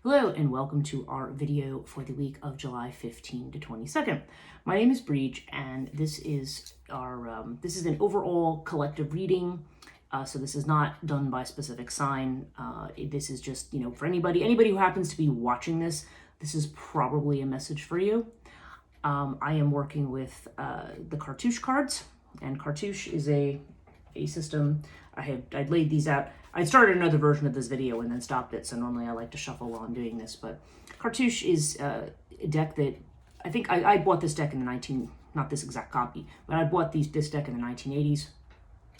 Hello and welcome to our video for the week of July 15 to 22nd. My name is Breach and this is this is an overall collective reading. So this is not done by specific sign. This is just, for anybody who happens to be watching this, this is probably a message for you. I am working with the cartouche cards, and cartouche is a system. I laid these out. I started another version of this video and then stopped it, so normally I like to shuffle while I'm doing this, but cartouche is a deck that I think I bought this deck in the not this exact copy, but I bought this deck in the 1980s.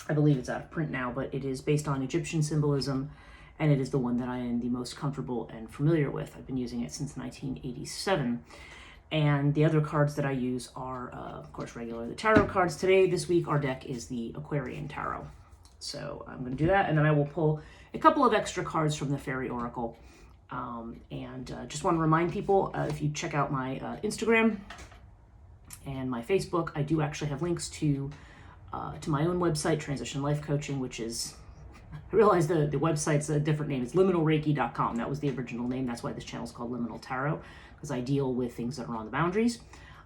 I believe it's out of print now, but it is based on Egyptian symbolism, and it is the one that I am the most comfortable and familiar with. I've been using it since 1987. And the other cards that I use are, of course, the tarot cards. This week, our deck is the Aquarian Tarot. So I'm going to do that, and then I will pull a couple of extra cards from the Fairy Oracle. Just want to remind people, if you check out my Instagram and my Facebook, I do actually have links to my own website, Transition Life Coaching, which is, I realize the website's a different name. It's liminalreiki.com. That was the original name. That's why this channel is called Liminal Tarot, because I deal with things that are on the boundaries.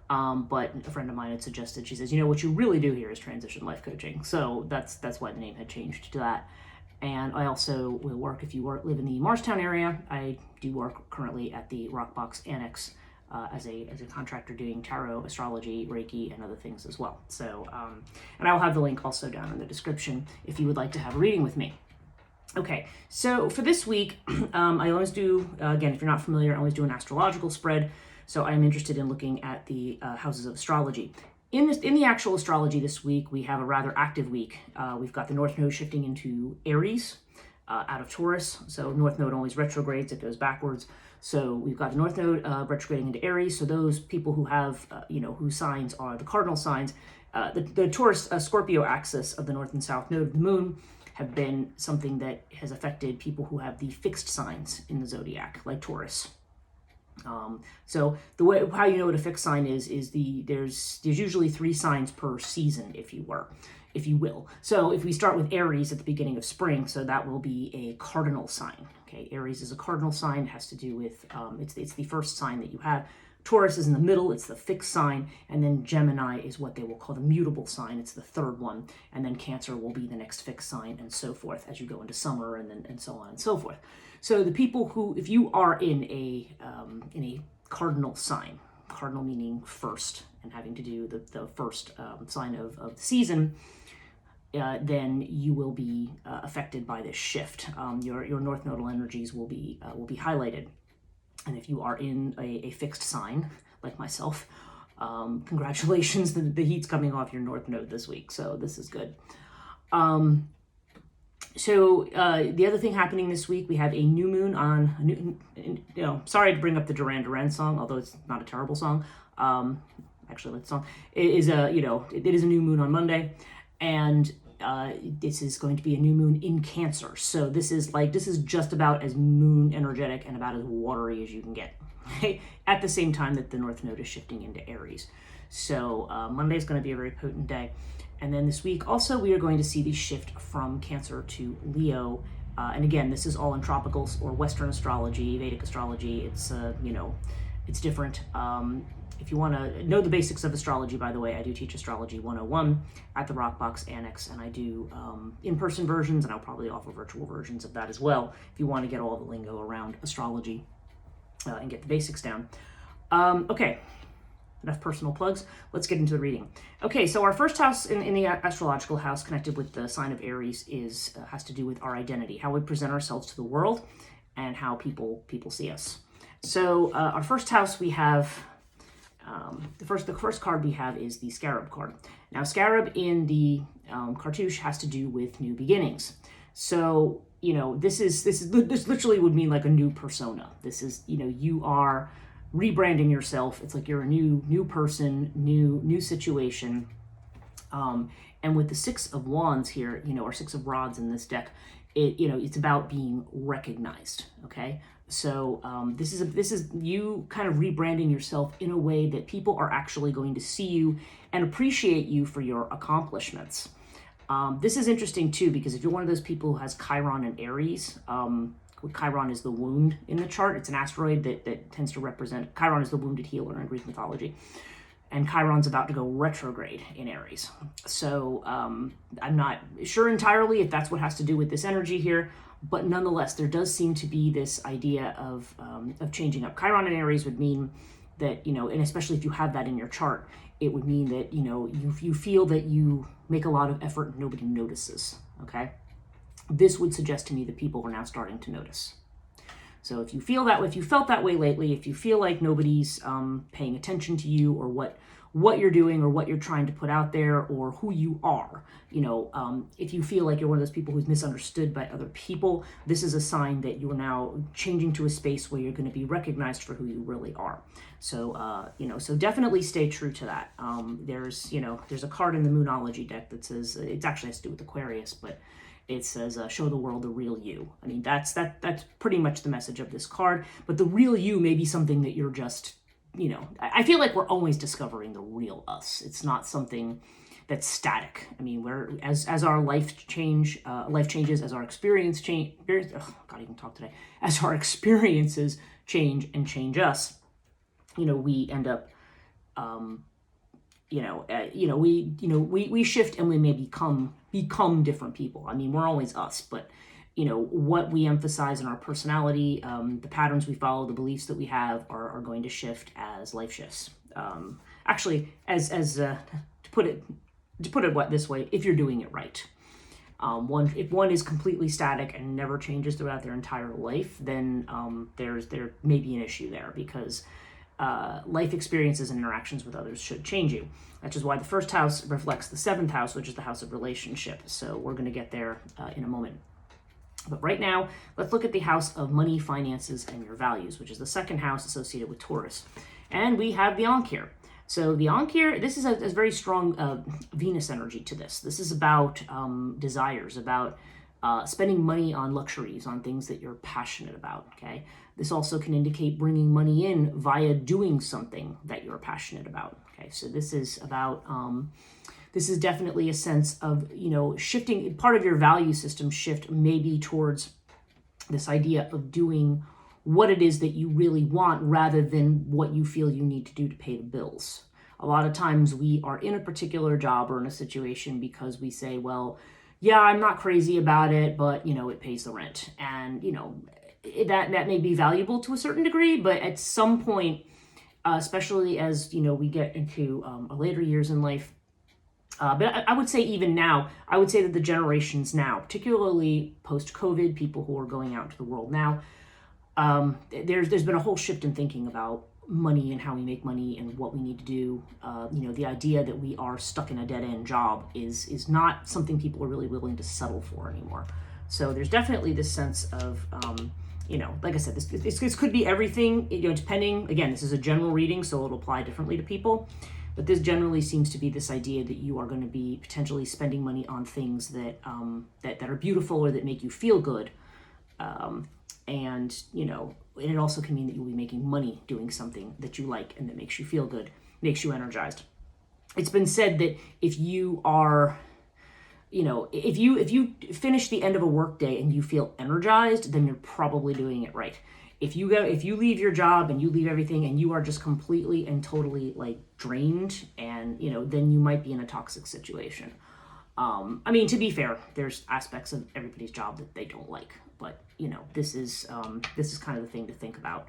But a friend of mine had suggested, she says, what you really do here is Transition Life Coaching. So that's why the name had changed to that. And I also will work, if you live in the Marstown area, I do work currently at the Rockbox Annex as a contractor doing tarot, astrology, Reiki, and other things as well. So, and I'll have the link also down in the description if you would like to have a reading with me. Okay, so for this week, I always do, again, if you're not familiar, I always do an astrological spread. So I'm interested in looking at the houses of astrology. In the actual astrology this week, we have a rather active week. We've got the North Node shifting into Aries out of Taurus. So North Node always retrogrades, it goes backwards. So we've got the North Node retrograding into Aries. So those people who have, whose signs are the cardinal signs, the Taurus Scorpio axis of the North and South Node of the Moon have been something that has affected people who have the fixed signs in the zodiac, like Taurus. So the way how you know what a fixed sign is there's usually 3 signs per season, if you will. So if we start with Aries at the beginning of spring, so that will be a cardinal sign. Okay, Aries is a cardinal sign. It has to do with it's the first sign that you have. Taurus is in the middle, it's the fixed sign, and then Gemini is what they will call the mutable sign. It's the third one, and then Cancer will be the next fixed sign, and so forth as you go into summer, and so on and so forth. So the people who, if you are in a cardinal sign, cardinal meaning first, and having to do the first sign of the season, then you will be affected by this shift. Your North Nodal energies will be highlighted. And if you are in a fixed sign, like myself, congratulations, the heat's coming off your North Node this week, so this is good. So the other thing happening this week, we have a new moon on, sorry to bring up the Duran Duran song, although it's not a terrible song. Actually, I like the song. It is it is a new moon on Monday, and this is going to be a new moon in Cancer. So this is just about as moon energetic and about as watery as you can get. At the same time that the North Node is shifting into Aries. So Monday is going to be a very potent day. And then this week also we are going to see the shift from Cancer to Leo. And again, this is all in tropicals or Western astrology, Vedic astrology. It's it's different. If you want to know the basics of astrology, by the way, I do teach Astrology 101 at the Rockbox Annex, and I do in-person versions, and I'll probably offer virtual versions of that as well, if you want to get all the lingo around astrology and get the basics down. Okay, enough personal plugs. Let's get into the reading. Okay, so our first house in the astrological house connected with the sign of Aries has to do with our identity, how we present ourselves to the world, and how people see us. So our first house we have... The first card we have is the Scarab card. Now, Scarab in the cartouche has to do with new beginnings. So, this literally would mean like a new persona. This is, you are rebranding yourself. It's like you're a new person, new situation. And with the 6 of Wands here, or 6 of Rods in this deck, it's about being recognized. Okay. So this is you kind of rebranding yourself in a way that people are actually going to see you and appreciate you for your accomplishments. This is interesting too, because if you're one of those people who has Chiron and Aries, Chiron is the wound in the chart. It's an asteroid that tends to represent, Chiron is the wounded healer in Greek mythology. And Chiron's about to go retrograde in Aries. So I'm not sure entirely if that's what has to do with this energy here, but nonetheless, there does seem to be this idea of changing up. Chiron in Aries would mean that, and especially if you have that in your chart, it would mean that, you feel that you make a lot of effort and nobody notices, okay? This would suggest to me that people are now starting to notice. So if you feel that way, if you felt that way lately, if you feel like nobody's paying attention to you or what you're doing or what you're trying to put out there or who you are, if you feel like you're one of those people who's misunderstood by other people, this is a sign that you're now changing to a space where you're going to be recognized for who you really are. So, so definitely stay true to that. There's a card in the Moonology deck that says, it actually has to do with Aquarius, but it says, show the world the real you. I mean, that's pretty much the message of this card. But the real you may be something that you're just, I feel like we're always discovering the real us. It's not something that's static. I mean, as our life changes, as our experience change, can't even talk today. As our experiences change and change us, we end up, we shift and we may become different people. I mean, we're always us, but what we emphasize in our personality, the patterns we follow, the beliefs that we have are going to shift as life shifts. Actually, as to put it this way, if you're doing it right. If one is completely static and never changes throughout their entire life, then there may be an issue there, because life experiences and interactions with others should change you. Which is why the first house reflects the seventh house, which is the house of relationship. So we're going to get there in a moment. But right now, let's look at the house of money, finances, and your values, which is the second house associated with Taurus. And we have the Ankh here. So the Ankh here, this is a very strong Venus energy to this. This is about desires, about spending money on luxuries, on things that you're passionate about, okay? This also can indicate bringing money in via doing something that you're passionate about, okay? So this is about, this is definitely a sense of, shifting, part of your value system shift maybe towards this idea of doing what it is that you really want rather than what you feel you need to do to pay the bills. A lot of times we are in a particular job or in a situation because we say, well, yeah, I'm not crazy about it, but, it pays the rent. And, that may be valuable to a certain degree, but at some point, especially as, we get into later years in life, but I would say even now, I would say that the generations now, particularly post-COVID, people who are going out into the world now, there's been a whole shift in thinking about money and how we make money and what we need to do. The idea that we are stuck in a dead-end job is not something people are really willing to settle for anymore. So there's definitely this sense of, like I said, this could be everything, depending, again, this is a general reading, so it'll apply differently to people. But this generally seems to be this idea that you are going to be potentially spending money on things that that are beautiful or that make you feel good. And it also can mean that you'll be making money doing something that you like and that makes you feel good, makes you energized. It's been said that if you are, if you finish the end of a work day and you feel energized, then you're probably doing it right. If you leave your job and you leave everything and you are just completely and totally like drained, and then you might be in a toxic situation. I mean, to be fair, there's aspects of everybody's job that they don't like, but this is kind of the thing to think about.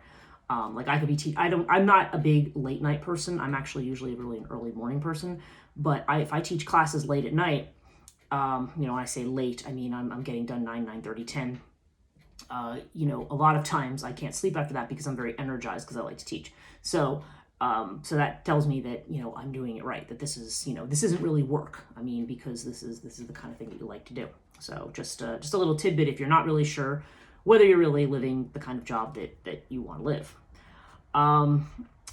Like I could be I'm not a big late night person. I'm actually usually really an early morning person, but if I teach classes late at night, when I say late, I mean I'm getting done 9:30, 10. A lot of times I can't sleep after that because I'm very energized because I like to teach. So that tells me that, I'm doing it right, that this is, this isn't really work. I mean, because this is the kind of thing that you like to do. So just a little tidbit if you're not really sure whether you're really living the kind of job that you want to live.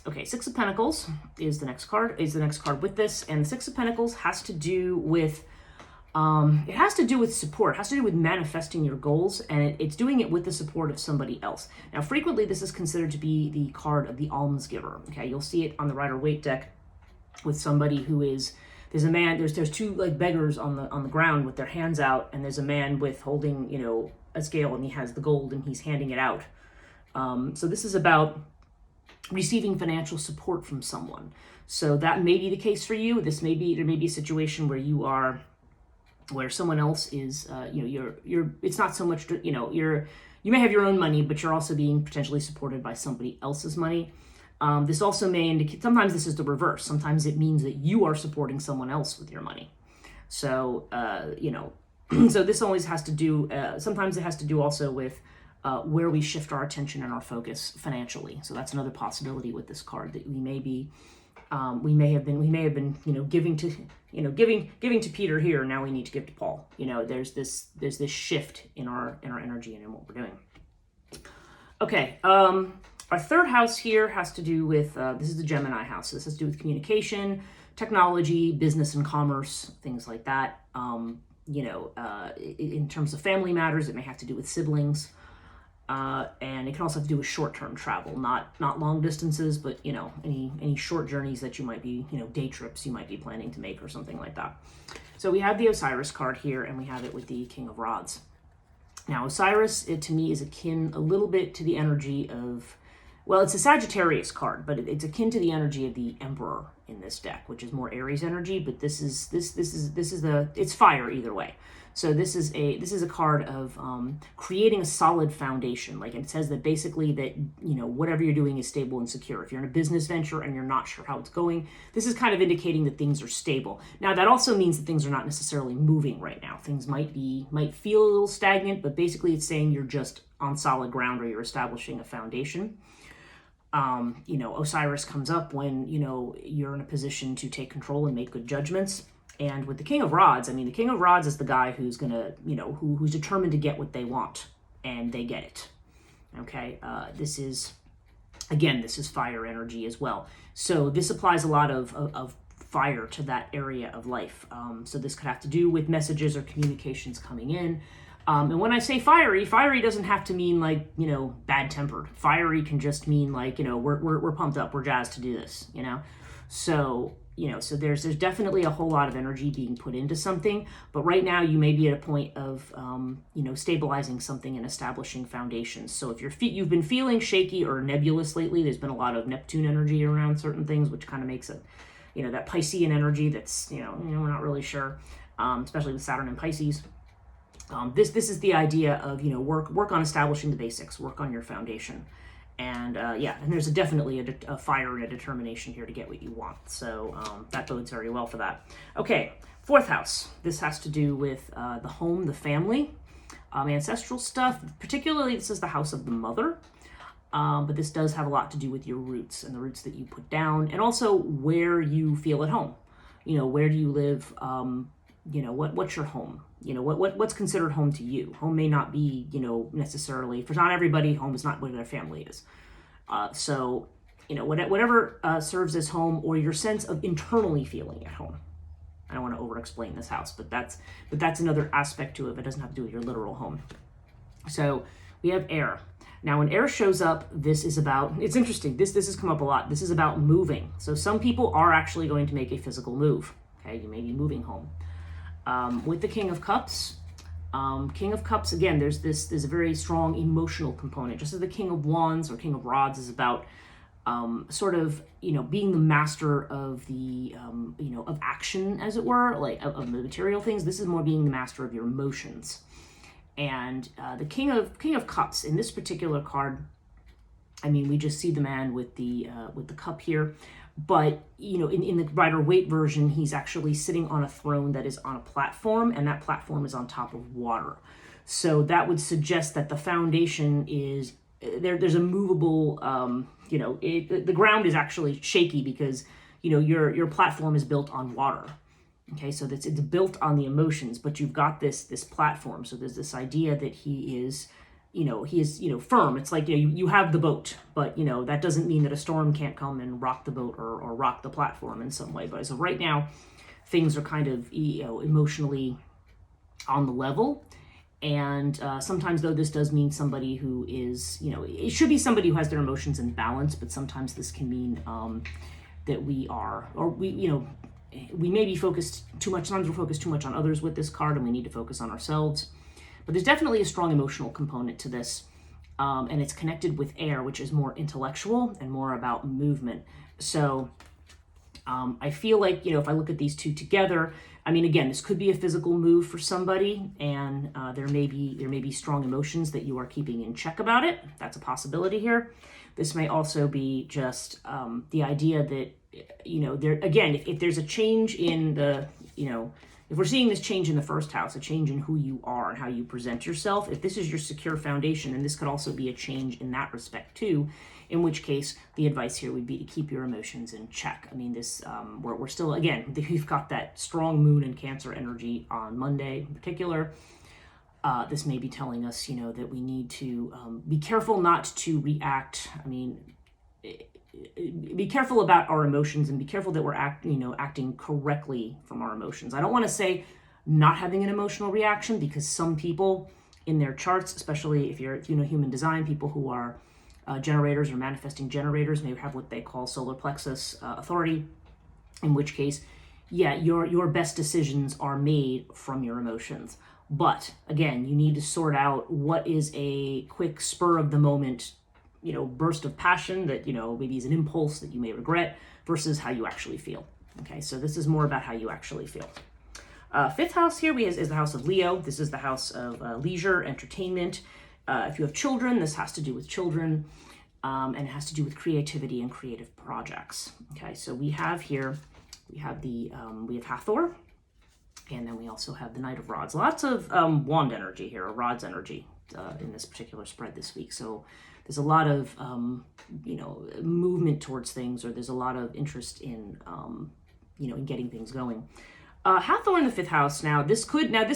Okay, Six of Pentacles is the next card with this. And the Six of Pentacles has to do with it has to do with support. It has to do with manifesting your goals, and it's doing it with the support of somebody else. Now, frequently, this is considered to be the card of the almsgiver. Okay, you'll see it on the Rider-Waite deck with somebody who is, there's a man, there's two like beggars on the ground with their hands out, and there's a man with holding, a scale and he has the gold and he's handing it out. So this is about receiving financial support from someone. So that may be the case for you. There may be a situation where someone else is, it's not so much, you may have your own money, but you're also being potentially supported by somebody else's money. This also may indicate, sometimes this is the reverse. Sometimes it means that you are supporting someone else with your money. So, so this always has to do, sometimes it has to do also with where we shift our attention and our focus financially. So that's another possibility with this card, that we may have been, giving to Peter here. Now we need to give to Paul. There's this shift in our energy and in what we're doing. Okay. Our third house here has to do with, this is the Gemini house. So this has to do with communication, technology, business and commerce, things like that. In terms of family matters, it may have to do with siblings. And it can also have to do with short-term travel, not long distances, but, any short journeys that you might be, day trips you might be planning to make or something like that. So we have the Osiris card here, and we have it with the King of Rods. Now, Osiris, to me, is akin a little bit to the energy of, well, it's a Sagittarius card, but it's akin to the energy of the Emperor in this deck, which is more Aries energy, but it's fire either way. So this is a card of creating a solid foundation. Like it says that basically that, whatever you're doing is stable and secure. If you're in a business venture and you're not sure how it's going, this is kind of indicating that things are stable. Now that also means that things are not necessarily moving right now. Things might feel a little stagnant, but basically it's saying you're just on solid ground or you're establishing a foundation. Osiris comes up when, you're in a position to take control and make good judgments. And with the King of Rods, the King of Rods is the guy who's gonna, who's determined to get what they want, and they get it. Okay, this is fire energy as well. So this applies a lot of fire to that area of life. So this could have to do with messages or communications coming in. And when I say fiery doesn't have to mean like, bad-tempered. Fiery can just mean like, we're pumped up, we're jazzed to do this, So, so there's definitely a whole lot of energy being put into something, but right now you may be at a point of, stabilizing something and establishing foundations. So if you've been feeling shaky or nebulous lately, there's been a lot of Neptune energy around certain things, which kind of makes it, that Piscean energy that's, we're not really sure, especially with Saturn and Pisces. This is the idea of, work on establishing the basics, work on your foundation. And and there's definitely a fire and a determination here to get what you want. So that bodes very well for that. Okay, fourth house. This has to do with the home, the family, ancestral stuff. Particularly, this is the house of the mother. But this does have a lot to do with your roots and the roots that you put down, and also where you feel at home. Where do you live? What's your home? What's considered home to you? Home may not be, necessarily, for not everybody, home is not where their family is. So, whatever serves as home, or your sense of internally feeling at home. I don't want to over-explain this house, but that's another aspect to it. It doesn't have to do with your literal home. So we have air. Now, when air shows up, this is about, it's interesting, this has come up a lot. This is about moving. So some people are actually going to make a physical move. Okay, you may be moving home. With the King of Cups, again, there's a very strong emotional component. Just as the King of Wands or King of Rods is about being the master of the, of action, as it were, like of the material things. This is more being the master of your emotions. And the King of Cups in this particular card, we just see the man with the cup here. But, in the Rider-Waite version, he's actually sitting on a throne that is on a platform, and that platform is on top of water. So that would suggest that the foundation is, there's a movable, the ground is actually shaky because, your platform is built on water. Okay, so it's built on the emotions, but you've got this platform. So there's this idea that he is firm. It's like, you have the boat, but, that doesn't mean that a storm can't come and rock the boat or rock the platform in some way. But as of right now, things are kind of, emotionally on the level. And sometimes, though, this does mean somebody who is, it should be somebody who has their emotions in balance, but sometimes this can mean that we may be focused too much. Sometimes we're focused too much on others with this card, and we need to focus on ourselves. But there's definitely a strong emotional component to this. And it's connected with air, which is more intellectual and more about movement. So I feel like, if I look at these two together, I mean, again, this could be a physical move for somebody, and there may be strong emotions that you are keeping in check about it. That's a possibility here. This may also be just the idea that, there again, if there's a change in the, if we're seeing this change in the first house, a change in who you are and how you present yourself, if this is your secure foundation, and this could also be a change in that respect too, in which case the advice here would be to keep your emotions in check. I mean, this, we're still, again, we've got that strong moon and Cancer energy on Monday in particular. This may be telling us, that we need to be careful not to react. I mean, be careful about our emotions and be careful that we're acting correctly from our emotions. I don't want to say not having an emotional reaction, because some people in their charts, especially if you're, human design, people who are generators or manifesting generators may have what they call solar plexus authority, in which case, yeah, your best decisions are made from your emotions. But again, you need to sort out what is a quick spur of the moment, burst of passion that, maybe is an impulse that you may regret versus how you actually feel. Okay, so this is more about how you actually feel. Fifth house here is the house of Leo. This is the house of leisure, entertainment. If you have children, this has to do with children, and it has to do with creativity and creative projects. Okay, so we have here, we have Hathor, and then we also have the Knight of Rods. Lots of wand energy here, or rods energy in this particular spread this week. So there's a lot of, movement towards things, or there's a lot of interest in, in getting things going. Hathor in the fifth house. Now this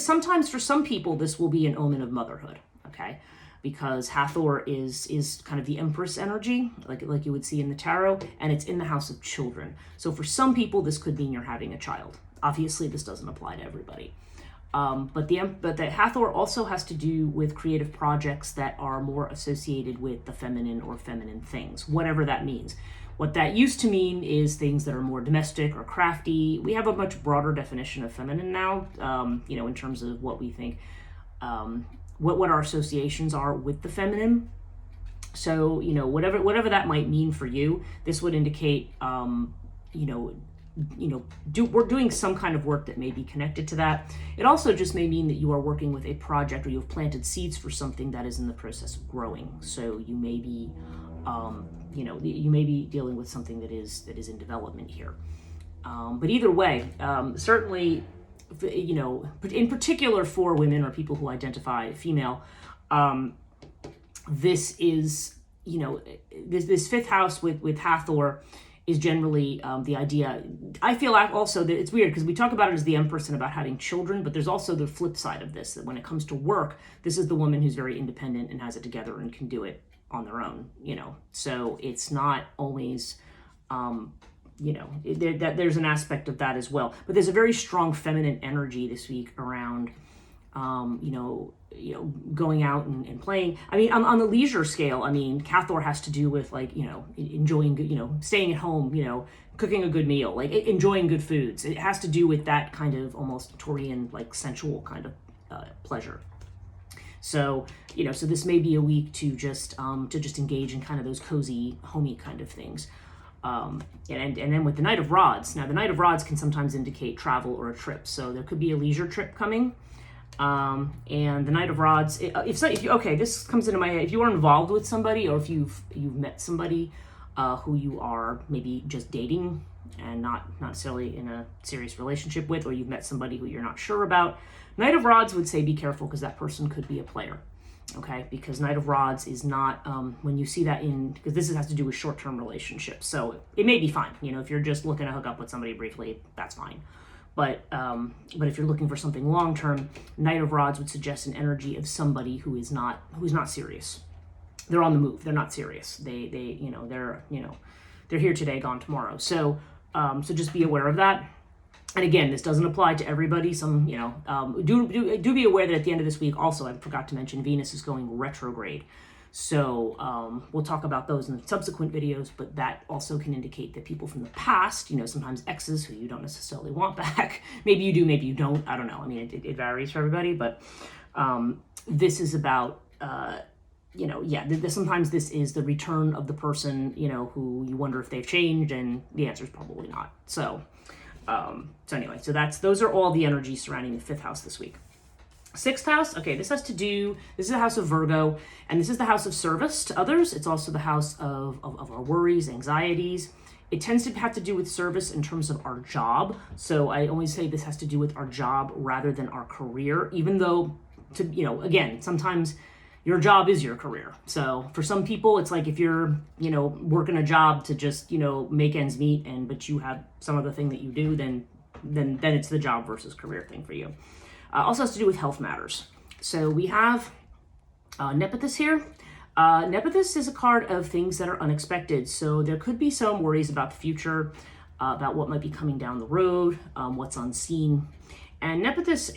sometimes for some people, this will be an omen of motherhood. Okay. Because Hathor is kind of the Empress energy, like you would see in the tarot, and it's in the house of children. So for some people, this could mean you're having a child. Obviously, this doesn't apply to everybody. But the Hathor also has to do with creative projects that are more associated with the feminine or feminine things, whatever that means. What that used to mean is things that are more domestic or crafty. We have a much broader definition of feminine now, in terms of what we think, what our associations are with the feminine. So, whatever that might mean for you, this would indicate, we're doing some kind of work that may be connected to that. It also just may mean that you are working with a project, or you have planted seeds for something that is in the process of growing. So you may be, you may be dealing with something that is in development here. But either way, certainly, in particular for women or people who identify female, this is, this fifth house with Hathor is generally the idea. I feel also that it's weird because we talk about it as the Empress and about having children, but there's also the flip side of this, that when it comes to work, this is the woman who's very independent and has it together and can do it on their own, So it's not always, there's an aspect of that as well. But there's a very strong feminine energy this week around, going out and playing. I mean, on the leisure scale, I mean, Hathor has to do with enjoying, staying at home, cooking a good meal, enjoying good foods. It has to do with that kind of almost Taurian, sensual kind of pleasure. So, so this may be a week to just engage in kind of those cozy, homey kind of things. And then with the Knight of Rods, now the Knight of Rods can sometimes indicate travel or a trip. So there could be a leisure trip coming. And the Knight of Rods, this comes into my head. If you are involved with somebody, or if you've met somebody who you are maybe just dating and not necessarily in a serious relationship with, or you've met somebody who you're not sure about, Knight of Rods would say be careful, because that person could be a player. Okay, because Knight of Rods is not, when you see that because this has to do with short-term relationships. So it may be fine. If you're just looking to hook up with somebody briefly, that's fine. But if you're looking for something long-term, Knight of Rods would suggest an energy of somebody who's not serious. They're on the move. They're not serious. They're here today, gone tomorrow. So just be aware of that. And again, this doesn't apply to everybody. Some, do be aware that at the end of this week, also, I forgot to mention, Venus is going retrograde. So we'll talk about those in subsequent videos, but that also can indicate that people from the past, sometimes exes who you don't necessarily want back, maybe you do, maybe you don't, I don't know. I mean, it varies for everybody, but This is about, sometimes this is the return of the person, who you wonder if they've changed, and the answer is probably not. So anyway, those are all the energies surrounding the 5th house this week. 6th house, okay, this is the house of Virgo, and this is the house of service to others. It's also the house of our worries, anxieties. It tends to have to do with service in terms of our job. So I always say this has to do with our job rather than our career, even though, again, sometimes your job is your career. So for some people, it's like if you're, working a job to just, make ends meet, but you have some other thing that you do, then it's the job versus career thing for you. Also has to do with health matters. So we have Nepenthes here. Nepenthes is a card of things that are unexpected. So there could be some worries about the future, about what might be coming down the road, what's unseen. And Nepenthes,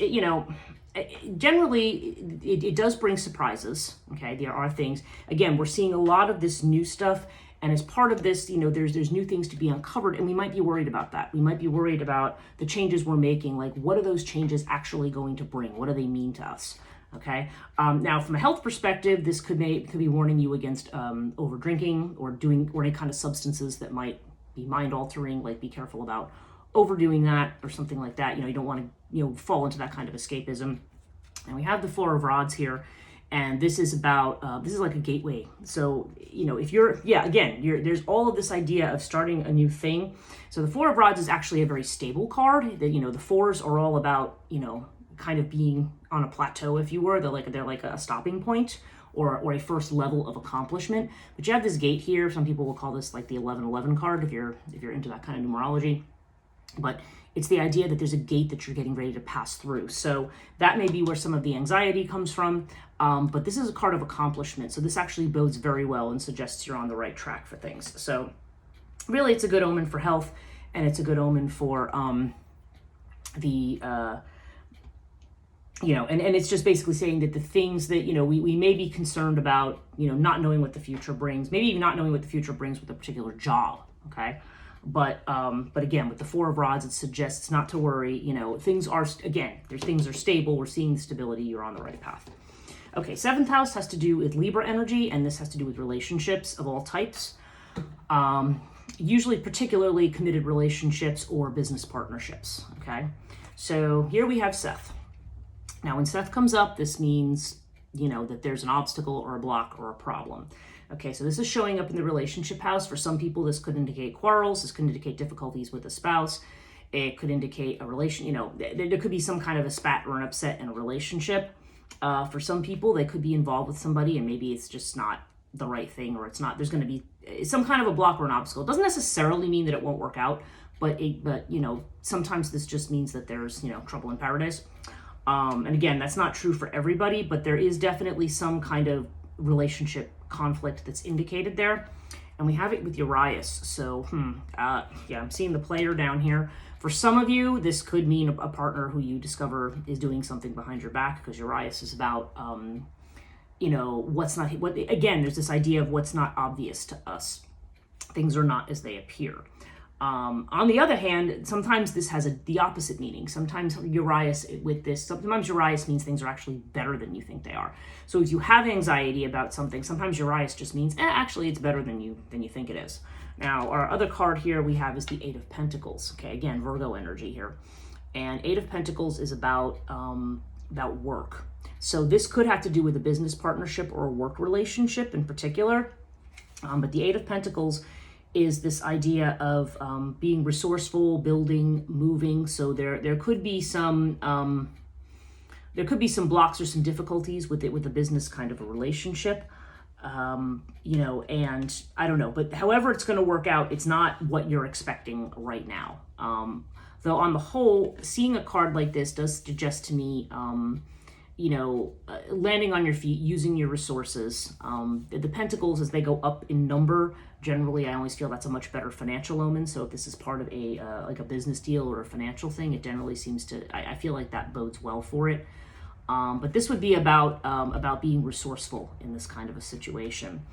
generally, it does bring surprises. Okay, there are things. Again, we're seeing a lot of this new stuff. And as part of this, there's new things to be uncovered, and we might be worried about that. We might be worried about the changes we're making. Like, what are those changes actually going to bring? What do they mean to us? Okay. Now, from a health perspective, this could be warning you against over drinking or any kind of substances that might be mind altering. Like, be careful about overdoing that or something like that. You don't want to fall into that kind of escapism. And we have the 4 of Rods here. And this is about, this is like a gateway. So, if there's all of this idea of starting a new thing. So the 4 of Rods is actually a very stable card. The 4s are all about, kind of being on a plateau, if you were. They're like a stopping point or a first level of accomplishment. But you have this gate here. Some people will call this like the 1111 card if you're into that kind of numerology. But it's the idea that there's a gate that you're getting ready to pass through. So that may be where some of the anxiety comes from. But this is a card of accomplishment. So this actually bodes very well and suggests you're on the right track for things. So really, it's a good omen for health, and it's a good omen for and it's just basically saying that the things that, we may be concerned about, not knowing what the future brings, maybe even not knowing what the future brings with a particular job. Okay. But again, with the 4 of Rods, it suggests not to worry. Things are stable. We're seeing the stability. You're on the right path. Okay, 7th house has to do with Libra energy, and this has to do with relationships of all types. Usually particularly committed relationships or business partnerships. Okay, so here we have Seth. Now, when Seth comes up, this means, that there's an obstacle or a block or a problem. Okay, so this is showing up in the relationship house. For some people, this could indicate quarrels. This could indicate difficulties with a spouse. It could indicate a relation, there could be some kind of a spat or an upset in a relationship. For some people, they could be involved with somebody and maybe it's just not the right thing, or there's going to be some kind of a block or an obstacle. It doesn't necessarily mean that it won't work out, but sometimes this just means that there's, trouble in paradise. And again, that's not true for everybody, but there is definitely some kind of relationship conflict that's indicated there. And we have it with Urias. So, I'm seeing the player down here. For some of you, this could mean a partner who you discover is doing something behind your back, because Urias is about, again, there's this idea of what's not obvious to us. Things are not as they appear. On the other hand, sometimes this has the opposite meaning. Sometimes Urias means things are actually better than you think they are. So if you have anxiety about something, sometimes Urias just means, actually it's better than you think it is. Now, our other card here we have is the 8 of Pentacles. Okay, again, Virgo energy here. And 8 of Pentacles is about work. So this could have to do with a business partnership or a work relationship in particular. But the 8 of Pentacles is this idea of being resourceful, building, moving. So there could be some blocks or some difficulties with a business kind of a relationship. And I don't know, but however it's going to work out, it's not what you're expecting right now. Though on the whole, seeing a card like this does suggest to me, landing on your feet, using your resources. The Pentacles, as they go up in number, generally, I always feel that's a much better financial omen. So if this is part of like a business deal or a financial thing, it generally seems to, I feel like that bodes well for it. But this would be about being resourceful in this kind of a situation.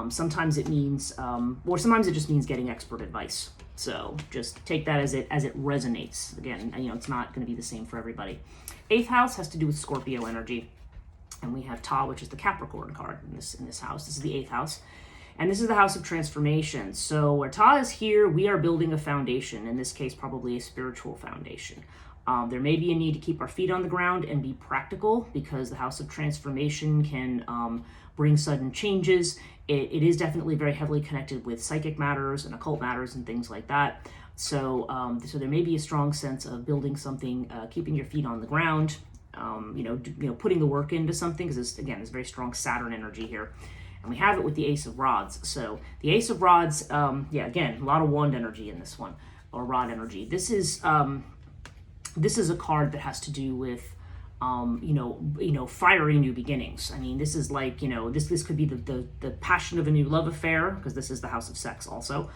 Sometimes it means, or sometimes it just means getting expert advice. So just take that as it resonates. Again, it's not going to be the same for everybody. 8th house has to do with Scorpio energy. And we have Ta, which is the Capricorn card in this house. This is the 8th house. And this is the house of transformation. So where Ta is here, we are building a foundation, in this case, probably a spiritual foundation. There may be a need to keep our feet on the ground and be practical, because the house of transformation can bring sudden changes. It is definitely very heavily connected with psychic matters and occult matters and things like that. So, so there may be a strong sense of building something, keeping your feet on the ground, putting the work into something, because it's very strong Saturn energy here. And we have it with the Ace of Rods. So the Ace of Rods, again, a lot of wand energy in this one, or rod energy. This is a card that has to do with, fiery new beginnings. I mean, this is like, this could be the passion of a new love affair, because this is the house of sex also.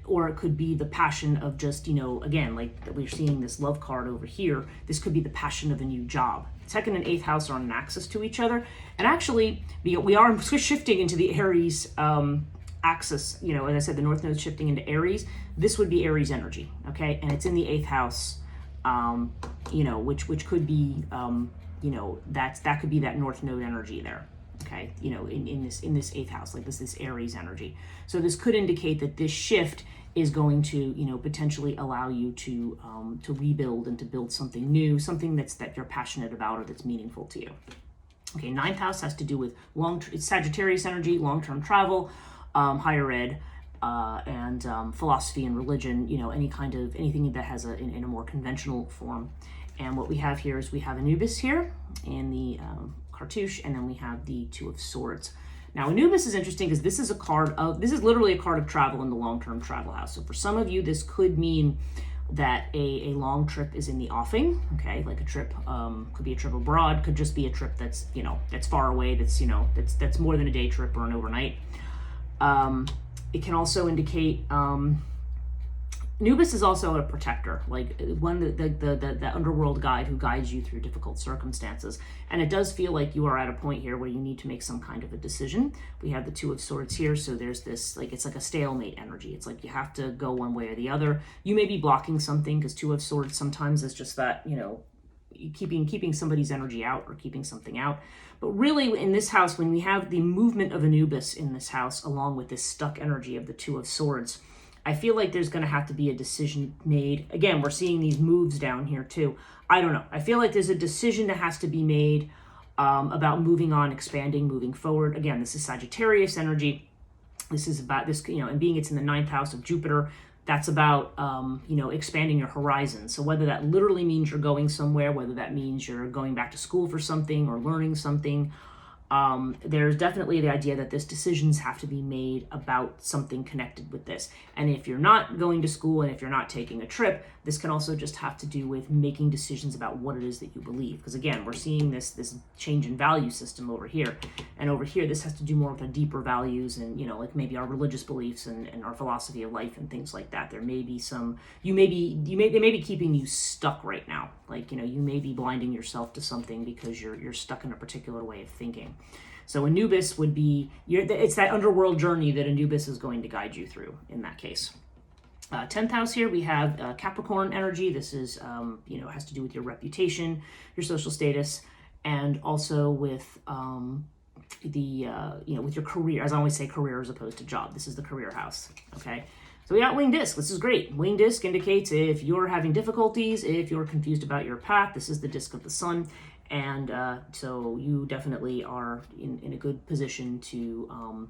Or it could be the passion of just, again, like we're seeing this love card over here. This could be the passion of a new job. 2nd and 8th house are on an axis to each other. And actually, we are shifting into the Aries axis. As I said, the North Node shifting into Aries. This would be Aries energy, okay? And it's in the 8th house, which could be, that could be that North Node energy there. Okay, in this 8th house, like this Aries energy. So this could indicate that this shift is going to, potentially allow you to rebuild and to build something new, something that you're passionate about or that's meaningful to you. Okay, 9th house has to do with it's Sagittarius energy, long-term travel, higher ed, and philosophy and religion. Anything that has in a more conventional form. And what we have here is we have Anubis here in the cartouche, and then we have the 2 of Swords. Now, Anubis is interesting because this is literally a card of travel in the long-term travel house. So for some of you, this could mean that a long trip is in the offing, okay? Like a trip, could be a trip abroad, could just be a trip that's, that's far away, that's more than a day trip or an overnight. It can also indicate, Anubis is also a protector, like the underworld guide who guides you through difficult circumstances. And it does feel like you are at a point here where you need to make some kind of a decision. We have the 2 of Swords here, so there's this, it's like a stalemate energy. It's like you have to go one way or the other. You may be blocking something, because 2 of Swords sometimes is just that, keeping somebody's energy out or keeping something out. But really, in this house, when we have the movement of Anubis in this house, along with this stuck energy of the 2 of Swords, I feel like there's going to have to be a decision made. Again, we're seeing these moves down here too. I don't know. I feel like there's a decision that has to be made about moving on, expanding, moving forward. Again, this is Sagittarius energy. This is about this, and being it's in the 9th house of Jupiter, that's about, expanding your horizons. So whether that literally means you're going somewhere, whether that means you're going back to school for something or learning something, there's definitely the idea that decisions have to be made about something connected with this. And if you're not going to school and if you're not taking a trip, this can also just have to do with making decisions about what it is that you believe. Because again, we're seeing this change in value system over here. And over here, this has to do more with our deeper values and, like maybe our religious beliefs and our philosophy of life and things like that. There may be they may be keeping you stuck right now. Like, you may be blinding yourself to something because you're stuck in a particular way of thinking. So Anubis would be, it's that underworld journey that Anubis is going to guide you through in that case. 10th house here, we have Capricorn energy. This is, has to do with your reputation, your social status, and also with with your career. As I always say, career as opposed to job. This is the career house, okay? So we got winged disc. This is great. Winged disc indicates if you're having difficulties, if you're confused about your path, this is the disc of the sun. And so you definitely are in a good position to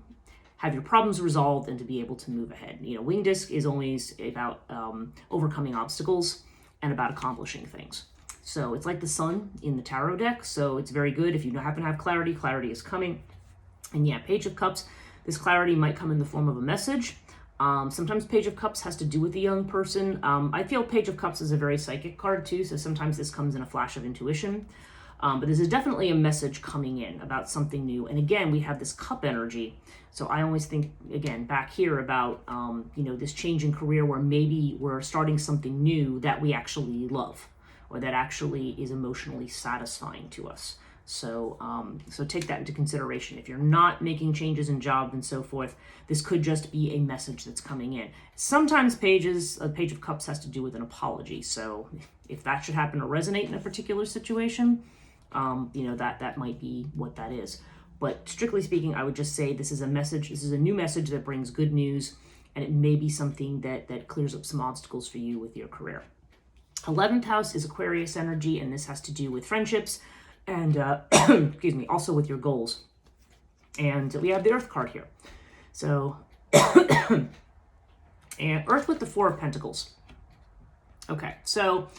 have your problems resolved and to be able to move ahead. Winged disc is always about overcoming obstacles and about accomplishing things. So it's like the sun in the tarot deck. So it's very good. If you happen to have clarity, clarity is coming. And yeah, Page of Cups, this clarity might come in the form of a message. Sometimes Page of Cups has to do with a young person. I feel Page of Cups is a very psychic card too. So sometimes this comes in a flash of intuition. But this is definitely a message coming in about something new. And again, we have this cup energy. So I always think, again, back here about, this change in career where maybe we're starting something new that we actually love or that actually is emotionally satisfying to us. So take that into consideration. If you're not making changes in jobs and so forth, this could just be a message that's coming in. Sometimes a Page of Cups has to do with an apology. So if that should happen to resonate in a particular situation, that might be what that is. But strictly speaking, I would just say this is a message. This is a new message that brings good news, and it may be something that clears up some obstacles for you with your career. 11th house is Aquarius energy, and this has to do with friendships and, excuse me, also with your goals. And we have the Earth card here. So, and Earth with the Four of Pentacles. Okay, so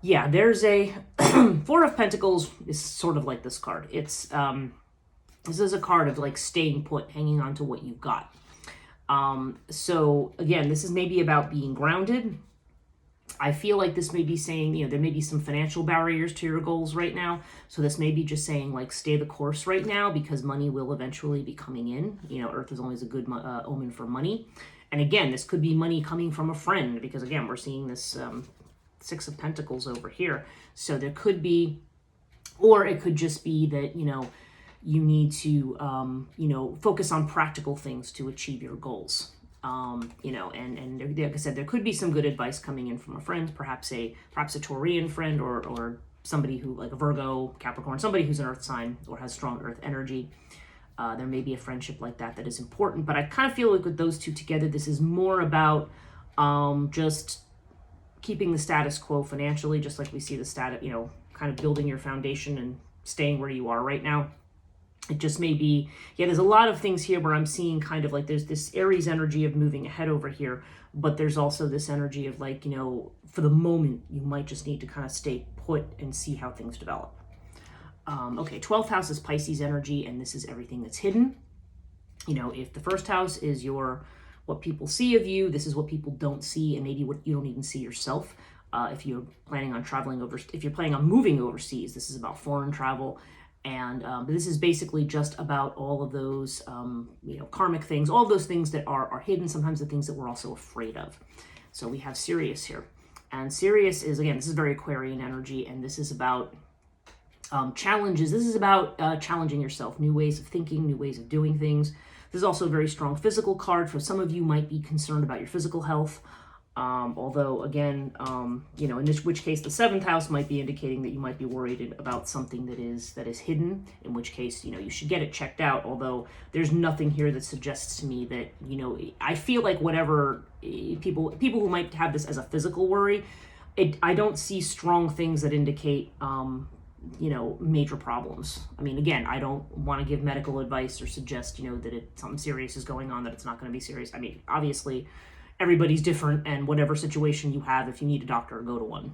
yeah, there's a Four of Pentacles is sort of like this card. It's this is a card of like staying put, hanging on to what you've got. So again, this is maybe about being grounded. I feel like this may be saying, there may be some financial barriers to your goals right now. So this may be just saying like, stay the course right now because money will eventually be coming in. Earth is always a good omen for money. And again, this could be money coming from a friend because again, we're seeing this Six of Pentacles over here. So there could be, or it could just be that, you need to, focus on practical things to achieve your goals. And like I said, there could be some good advice coming in from a friend, perhaps a Taurian friend or somebody who like a Virgo, Capricorn, somebody who's an earth sign or has strong earth energy. There may be a friendship like that is important, but I kind of feel like with those two together, this is more about just keeping the status quo financially, just like we see the status, kind of building your foundation and staying where you are right now. It just may be, there's a lot of things here where I'm seeing kind of like there's this Aries energy of moving ahead over here, but there's also this energy of like, for the moment, you might just need to kind of stay put and see how things develop. Okay, 12th house is Pisces energy, and this is everything that's hidden. If the first house is what people see of you, this is what people don't see, and maybe what you don't even see yourself. If you're planning on if you're planning on moving overseas, this is about foreign travel. And this is basically just about all of those, karmic things, all those things that are hidden, sometimes the things that we're also afraid of. So we have Sirius here. And Sirius is, again, this is very Aquarian energy, and this is about challenges. This is about challenging yourself, new ways of thinking, new ways of doing things. This is also a very strong physical card. For some of you might be concerned about your physical health. Although, again, in which case the 7th house might be indicating that you might be worried about something that is hidden, in which case, you should get it checked out. Although there's nothing here that suggests to me that, I feel like whatever people who might have this as a physical worry, I don't see strong things that indicate, major problems. I mean, again, I don't want to give medical advice or suggest, that something serious is going on, that it's not going to be serious. I mean, obviously, everybody's different, and whatever situation you have, if you need a doctor, go to one.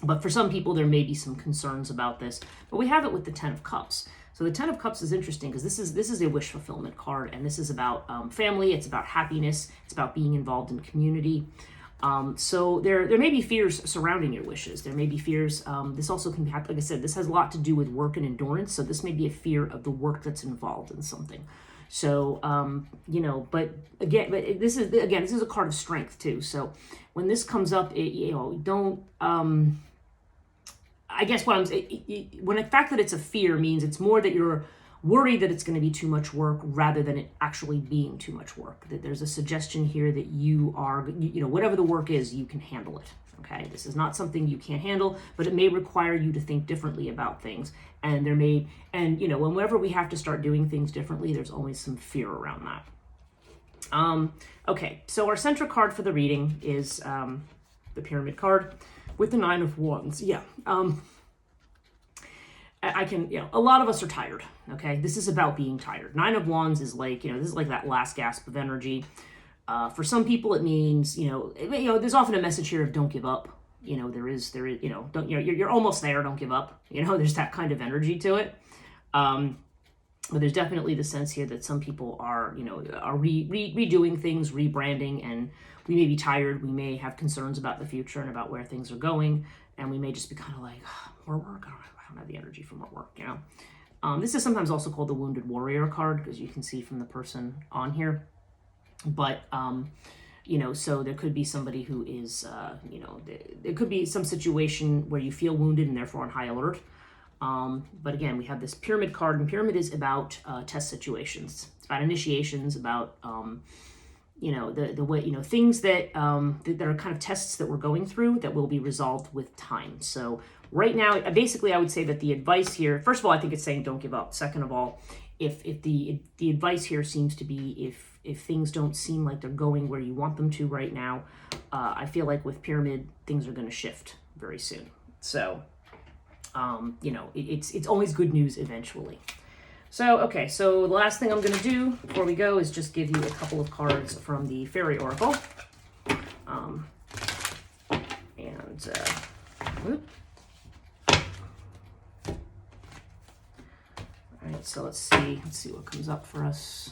But for some people, there may be some concerns about this. But we have it with the 10 of Cups. So the 10 of Cups is interesting because this is a wish fulfillment card, and this is about family. It's about happiness. It's about being involved in community. So there may be fears surrounding your wishes. There may be fears. This also can happen. Like I said, this has a lot to do with work and endurance. So this may be a fear of the work that's involved in something. So, but this is a card of strength too. So when this comes up, don't, I guess when the fact that it's a fear means it's more that you're worried that it's going to be too much work rather than it actually being too much work. That there's a suggestion here that you are, whatever the work is, you can handle it. Okay, this is not something you can't handle, but it may require you to think differently about things. And whenever we have to start doing things differently, there's always some fear around that. Okay, so our central card for the reading is the Pyramid card with the 9 of Wands. Yeah, a lot of us are tired. Okay, this is about being tired. 9 of Wands is like, this is like that last gasp of energy. For some people, it means, there's often a message here of don't give up. You're almost there. Don't give up. There's that kind of energy to it. But there's definitely the sense here that some people are redoing things, rebranding, and we may be tired. We may have concerns about the future and about where things are going. And we may just be kind of like, more work. I don't have the energy for more work, This is sometimes also called the Wounded Warrior card because you can see from the person on here. But, so there could be somebody who is, there could be some situation where you feel wounded and therefore on high alert. But again, we have this Pyramid card, and Pyramid is about test situations. It's about initiations, about, the way, things that that are kind of tests that we're going through that will be resolved with time. So right now, basically, I would say that the advice here, first of all, I think it's saying don't give up. Second of all, if the advice here seems to be if things don't seem like they're going where you want them to right now, I feel like with Pyramid, things are going to shift very soon. So, it's always good news eventually. So, okay, so the last thing I'm going to do before we go is just give you a couple of cards from the Fairy Oracle. All right, so let's see what comes up for us.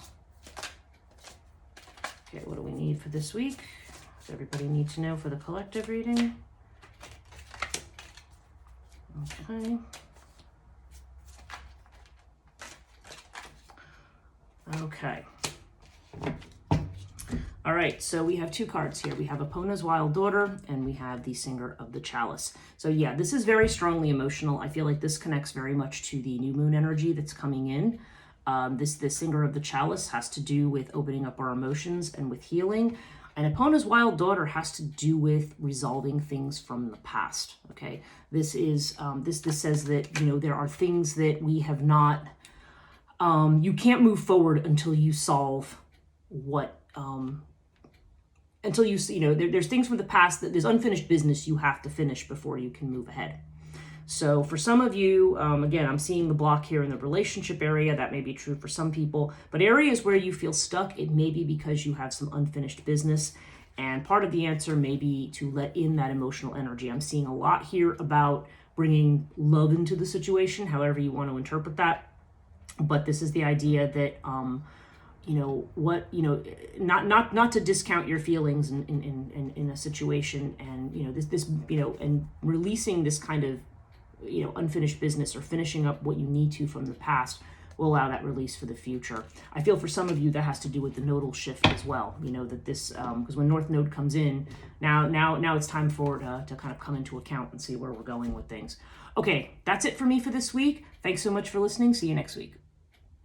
Okay, what do we need for this week? Does everybody need to know for the collective reading? Okay. Okay. All right, so we have two cards here. We have Epona's Wild Daughter, and we have the Singer of the Chalice. So yeah, this is very strongly emotional. I feel like this connects very much to the new moon energy that's coming in. The Singer of the Chalice has to do with opening up our emotions and with healing. And Epona's Wild Daughter has to do with resolving things from the past, okay? This is, this says that, there are things that we have not, you can't move forward until you solve what, until there's things from the past that there's unfinished business you have to finish before you can move ahead. So for some of you, again, I'm seeing the block here in the relationship area. That may be true for some people, but areas where you feel stuck, it may be because you have some unfinished business. And part of the answer may be to let in that emotional energy. I'm seeing a lot here about bringing love into the situation, however you want to interpret that. But this is the idea that, not to discount your feelings in a situation, and, and releasing this kind of, unfinished business or finishing up what you need to from the past will allow that release for the future. I feel for some of you that has to do with the nodal shift as well. That this, because when North Node comes in, now it's time for it to kind of come into account and see where we're going with things. Okay, that's it for me for this week. Thanks so much for listening. See you next week.